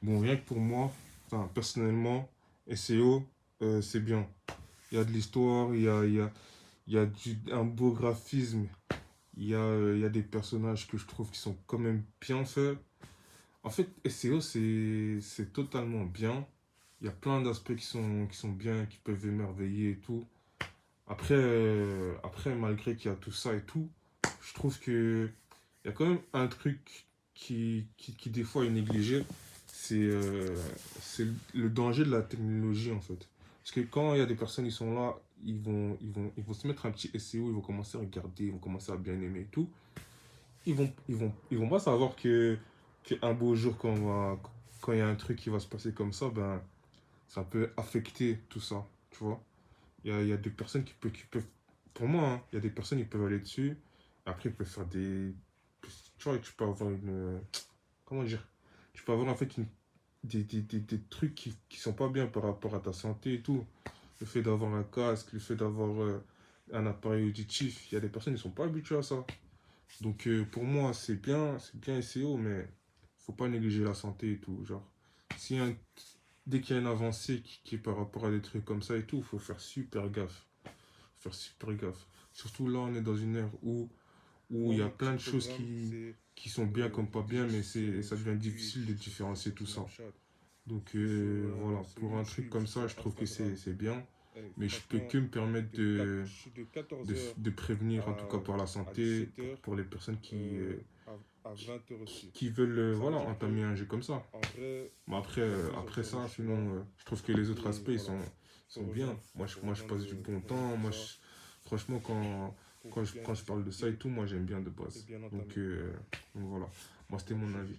Bon, rien que pour moi, enfin, personnellement, SEO, c'est bien. Il y a de l'histoire, il y a un beau graphisme, il y a des personnages que je trouve qui sont quand même bien faits. En fait, SEO, c'est totalement bien. Il y a plein d'aspects qui sont bien, qui peuvent émerveiller et tout. Après, malgré qu'il y a tout ça et tout, je trouve que il y a quand même un truc qui des fois est négligé, c'est c'est le danger de la technologie en fait. Parce que quand il y a des personnes qui sont là, ils vont se mettre un petit SEO, ils vont commencer à regarder, ils vont commencer à bien aimer et tout. Ils vont pas savoir qu'un beau jour, quand il y a un truc qui va se passer comme ça, ben, ça peut affecter tout ça, tu vois. Il y a des personnes qui peuvent, pour moi, hein, il y a des personnes qui peuvent aller dessus, après ils peuvent faire des, tu vois, tu peux avoir une, comment dire, tu peux avoir en fait des trucs qui sont pas bien par rapport à ta santé et tout. Le fait d'avoir un casque, le fait d'avoir un appareil auditif, il y a des personnes qui sont pas habituées à ça. Donc pour moi, c'est bien SEO, mais faut pas négliger la santé et tout. Genre, si un- dès qu'il y a une avancée qui est par rapport à des trucs comme ça et tout, faut faire super gaffe. Faire super gaffe. Surtout là, on est dans une ère où il Moi, y a mon plein petit de choses programme, c'est qui sont bien comme pas bien, déjà mais ça sur devient Twitch, difficile de différencier tout sur ça. Snapchat, Donc voilà, sur pour un truc YouTube, comme ça, je sur trouve que Instagram. c'est bien, Et mais je peux franchement, que me permettre je suis de 14 heures de prévenir, en tout cas à, pour la à santé, 17 heures, pour les personnes à 20 heures aussi. qui veulent Donc ça veut voilà, dire entamer que un jeu comme ça. en vrai, Mais il y a plusieurs après heures où ça, je suis là. sinon, je trouve que les autres Et aspects, voilà, sont bien. pour Moi, je rejoindre, passe du bon temps. tout ça, Franchement, pour quand je parle de ça et tout, moi, j'aime bien de et base. bien entamer. Donc voilà. Moi, c'était mon avis.